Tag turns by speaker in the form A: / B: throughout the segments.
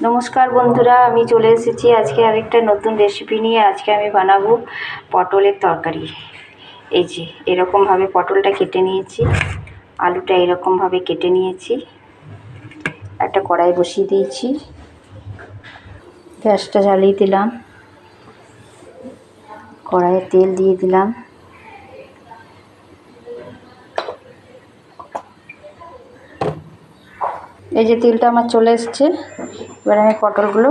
A: নমস্কার বন্ধুরা, আমি চলে এসেছি আজকে আরেকটা নতুন রেসিপি নিয়ে। আজকে আমি বানাবো পটলের তরকারি। এই যে এরকমভাবে পটলটা কেটে নিয়েছি, আলুটা এরকমভাবে কেটে নিয়েছি। একটা কড়াই বসিয়ে দিয়েছি, গ্যাসটা জ্বালিয়ে দিলাম, কড়াইয়ে তেল দিয়ে দিলাম। এই যে তেলটা আমার চলে এসছে, এবার আমি পটলগুলো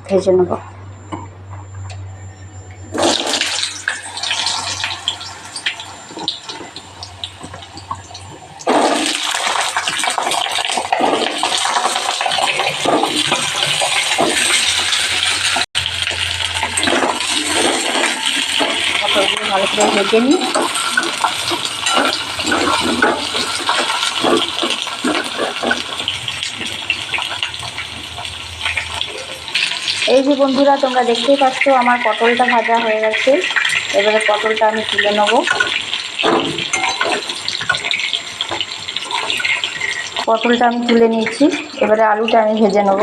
A: ভেজে নেব। পটলগুলো ভালো করে ভেজে নিই। এই যে বন্ধুরা, তোমরা দেখতেই পাচ্ছ আমার পটলটা ভাজা হয়ে গেছে। এবারে পটলটা আমি তুলে নেব। পটলটা আমি তুলে নিয়েছি, এবারে আলুটা আমি ভেজে নেব।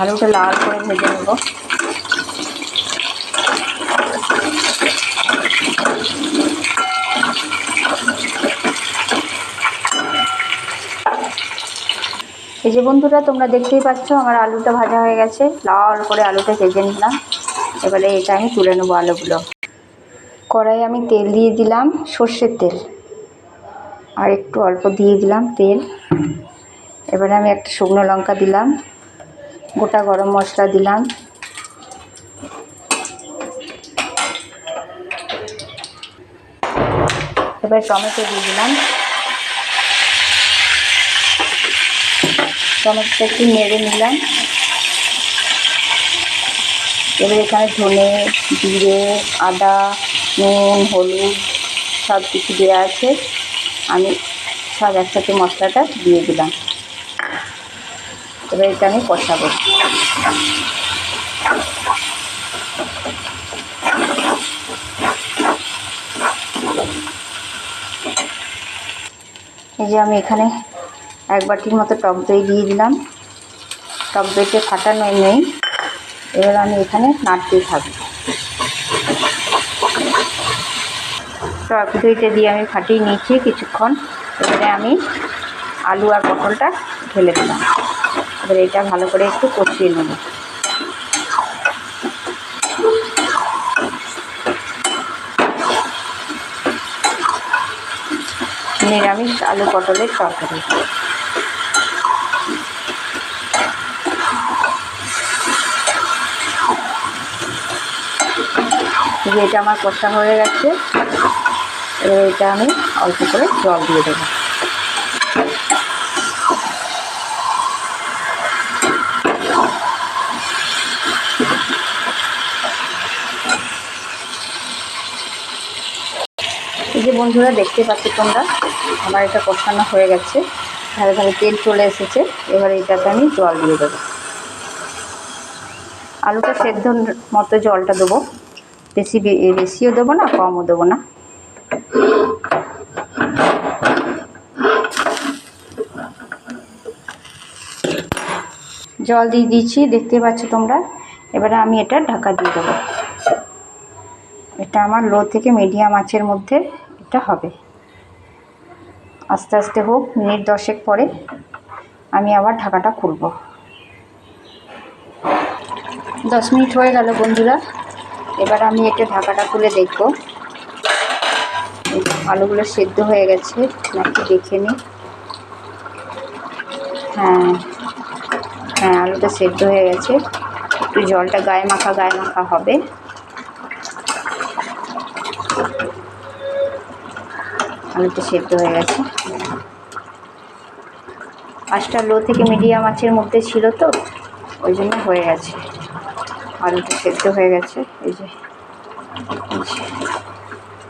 A: আলুটা লাল করে ভেজে নেব। এই যে বন্ধুরা, তোমরা দেখতেই পাচ্ছ আমার আলুটা ভাজা হয়ে গেছে, লাল করে আলুটা ভেজে নিলাম। এবারে এটা আমি তুলে নেবো আলুগুলো। কড়াইয়ে আমি তেল দিয়ে দিলাম, সর্ষের তেল, আর একটু অল্প দিয়ে দিলাম তেল। এবারে আমি একটা শুকনো লঙ্কা দিলাম, গোটা গরম মশলা দিলাম, এবার টমেটো দিয়ে দিলাম। টমেটোটা একটু নেড়ে নিলাম। এবার এখানে ধনে, জিরে, আদা, নুন, হলুদ সব কিছু দেওয়া আছে। আমি সব একসাথে মশলাটা দিয়ে দিলাম। এবার এটা আমি কষাবো। এই যে আমি এখানে এক বাটির মতো টক দই দিয়ে দিলাম। টক দইতে ফাটানো নেই, এবার আমি এখানে নাড়তেই থাকবো। টক দইটা দিয়ে আমি ফাটিয়ে নিয়েছি কিছুক্ষণ। এবারে আমি আলু আর পটলটা ঢেলে দিলাম। এবার এটা ভালো করে একটু কষিয়ে নেব। নিরামিষ আলু পটলের তরকারি। এটা আমার কষা হয়ে গেছে, এবার এটা আমি অল্প করে জল দিয়ে দেবো। এই যে বন্ধুরা, দেখতে পাচ্ছ তোমরা আমার এটা কষানো হয়ে গেছে, ধারে ধারে তেল চলে এসেছে। এবার এটাতে আমি জল দিয়ে দেবো। আলুটা সেদ্ধ মতো জলটা দেবো, বেশিও দেবো না, কমও দেবো না। জল দিয়ে দিয়েছি, দেখতে পাচ্ছ তোমরা। এবারে আমি এটা ঢাকা দিয়ে দেবো। এটা আমার লো থেকে মিডিয়াম আঁচের মধ্যে এটা হবে। আস্তে আস্তে হোক, মিনিট 10 পরে আমি আবার ঢাকাটা খুলব। 10 মিনিট হয়ে গেল বন্ধুরা। এবার আমি এটা ঢাকাটা খুলে দেখব আলুগুলো সেদ্ধ হয়ে গেছে নাকি দেখে নিই। হ্যাঁ, আলুটা সেদ্ধ হয়ে গেছে। একটু জলটা গায়ে মাখা হবে। আলুটা সেদ্ধ হয়ে গেছে। আঁচটা লো থেকে মিডিয়াম আঁচের মধ্যে ছিল তো, ওই জন্য হয়ে গেছে। আলুটা সেদ্ধ হয়ে গেছে। এই যে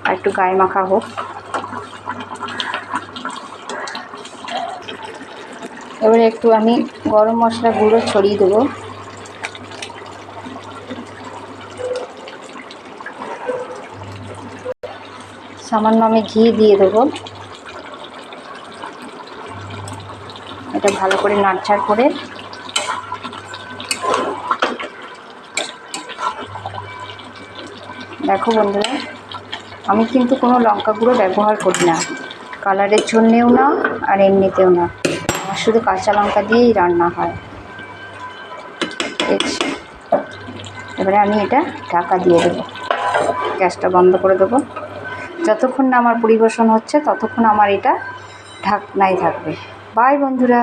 A: আর একটু গায়ে মাখা হোক। এবারে একটু আমি গরম মশলা গুঁড়ো ছড়িয়ে দেবো। সামান্য আমি ঘি দিয়ে দেবো। এটা ভালো করে নাড়চাড় করে দেখো বন্ধুরা, আমি কিন্তু কোনো লঙ্কা গুঁড়ো ব্যবহার করি না, কালারের জন্যেও না আর এমনিতেও না। আমার শুধু কাঁচা লঙ্কা দিয়েই রান্না হয়। এবারে আমি এটা ঢাকা দিয়ে দেবো, গ্যাসটা বন্ধ করে দেবো। যতক্ষণ না আমার পরিবেশন হচ্ছে ততক্ষণ আমার এটা ঢাকনাই থাকবে। বাই বন্ধুরা।